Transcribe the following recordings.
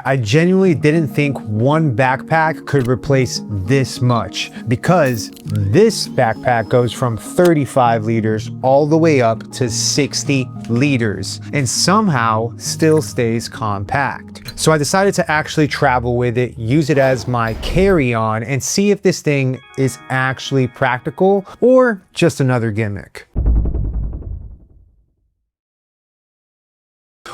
I genuinely didn't think one backpack could replace this much, because this backpack goes from 35 liters all the way up to 60 liters and somehow still stays compact. So I decided to actually travel with it, use it as my carry-on, and see if this thing is actually practical or just another gimmick.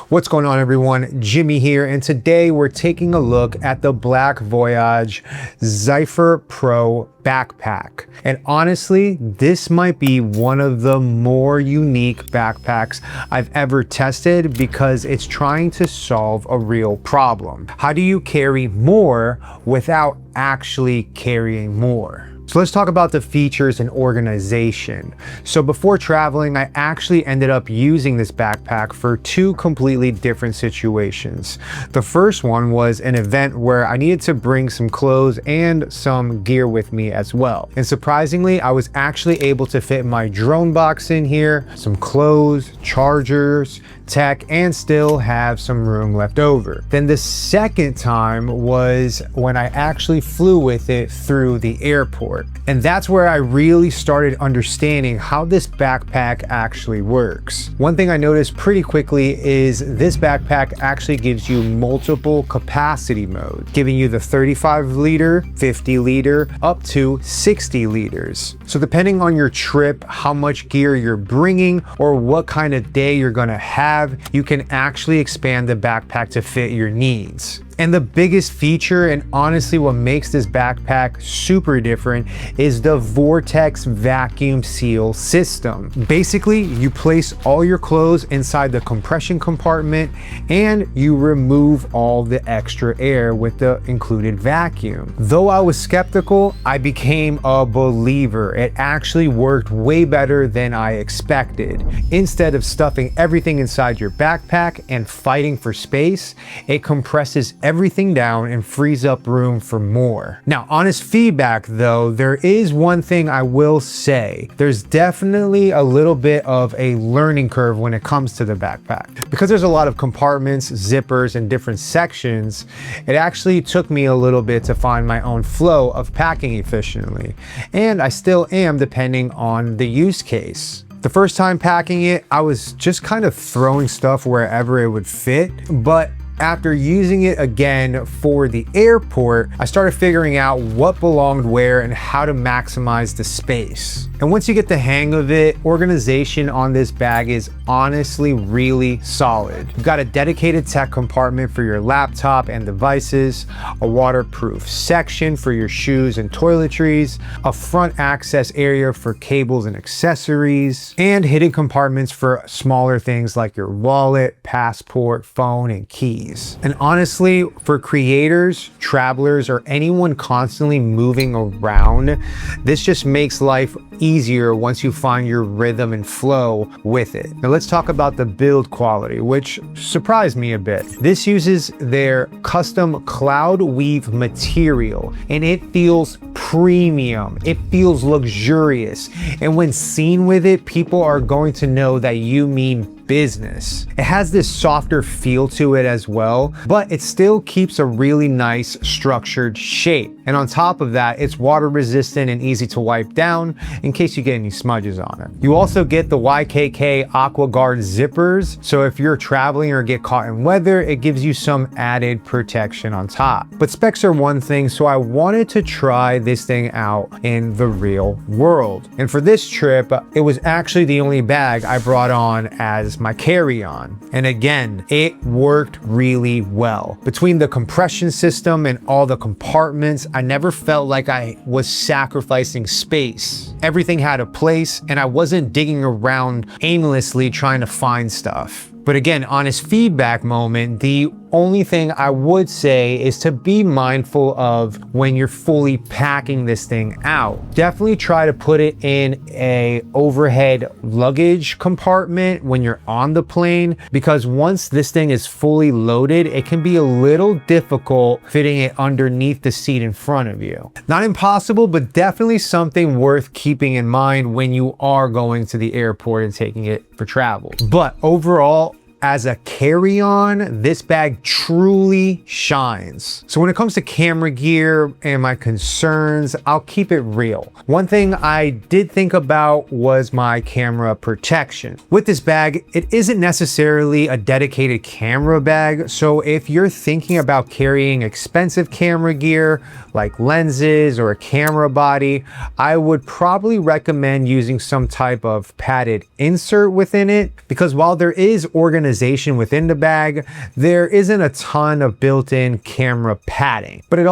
What's going on, everyone? Jimmy here, and today we're taking a look at the Black Voyage Zephyr PRO backpack. And honestly, this might be one of the more unique backpacks I've ever tested because it's trying to solve a real problem. How do you carry more without actually carrying more? So let's talk about the features and organization. So before traveling, I actually ended up using this backpack for two completely different situations. The first one was an event where I needed to bring some clothes and some gear with me as well. And surprisingly, I was actually able to fit my drone box in here, some clothes, chargers, tech, and still have some room left over. Then the second time was when I actually flew with it through the airport. And that's where I really started understanding how this backpack actually works. One thing I noticed pretty quickly is this backpack actually gives you multiple capacity modes, giving you the 35 liter, 50 liter, up to 60 liters. So depending on your trip, how much gear you're bringing, or what kind of day you're gonna have, you can actually expand the backpack to fit your needs. And the biggest feature, and honestly what makes this backpack super different, is the Vortex Vacuum-Seal system. Basically, you place all your clothes inside the compression compartment and you remove all the extra air with the included vacuum. Though I was skeptical, I became a believer. It actually worked way better than I expected. Instead of stuffing everything inside your backpack and fighting for space, it compresses everything down and frees up room for more. Now, honest feedback though, there is one thing I will say. There's definitely a little bit of a learning curve when it comes to the backpack. Because there's a lot of compartments, zippers, and different sections, it actually took me a little bit to find my own flow of packing efficiently. And I still am, depending on the use case. The first time packing it, I was just kind of throwing stuff wherever it would fit, but after using it again for the airport, I started figuring out what belonged where and how to maximize the space. And once you get the hang of it, organization on this bag is honestly really solid. You've got a dedicated tech compartment for your laptop and devices, a waterproof section for your shoes and toiletries, a front access area for cables and accessories, and hidden compartments for smaller things like your wallet, passport, phone, and keys. And honestly, for creators, travelers, or anyone constantly moving around, this just makes life easier once you find your rhythm and flow with it. Now let's talk about the build quality, which surprised me a bit. This uses their custom cloud weave material, and it feels premium. It feels luxurious. And when seen with it, people are going to know that you mean business. It has this softer feel to it as well, but it still keeps a really nice structured shape. And on top of that, it's water resistant and easy to wipe down in case you get any smudges on it. You also get the YKK Aqua Guard zippers, so if you're traveling or get caught in weather, it gives you some added protection on top. But specs are one thing, so I wanted to try this thing out in the real world. And for this trip, it was actually the only bag I brought on as my carry-on. And again, it worked really well. Between the compression system and all the compartments, I never felt like I was sacrificing space. Everything had a place, and I wasn't digging around aimlessly trying to find stuff. But again, honest feedback moment, the only thing I would say is to be mindful of when you're fully packing this thing out. Definitely try to put it in a overhead luggage compartment when you're on the plane, because once this thing is fully loaded, it can be a little difficult fitting it underneath the seat in front of you. Not impossible, but definitely something worth keeping in mind when you are going to the airport and taking it for travel. But overall, as a carry-on, this bag truly shines. So when it comes to camera gear and my concerns, I'll keep it real. One thing I did think about was my camera protection. With this bag, it isn't necessarily a dedicated camera bag, so if you're thinking about carrying expensive camera gear like lenses or a camera body, I would probably recommend using some type of padded insert within it, because while there is organization within the bag, there isn't a ton of built-in camera padding. But it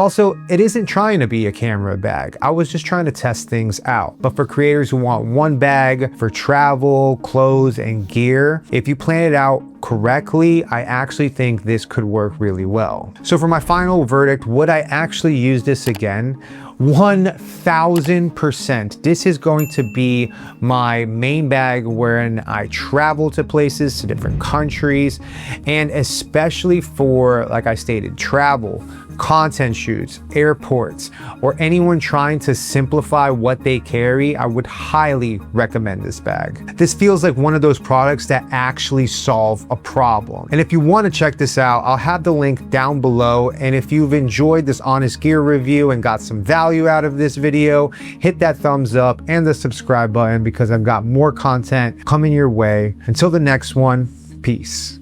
isn't trying to be a camera bag. I was just trying to test things out. But for creators who want one bag for travel, clothes, and gear, if you plan it out correctly, I actually think this could work really well. So for my final verdict, would I actually use this again? 1000%. This is going to be my main bag when I travel to places, to different countries, and especially for, like I stated, travel, content shoots, airports, or anyone trying to simplify what they carry. I would highly recommend this bag. This feels like one of those products that actually solve a problem. And if you want to check this out, I'll have the link down below. And if you've enjoyed this honest gear review and got some value out of this video, hit that thumbs up and the subscribe button, because I've got more content coming your way. Until the next one, peace.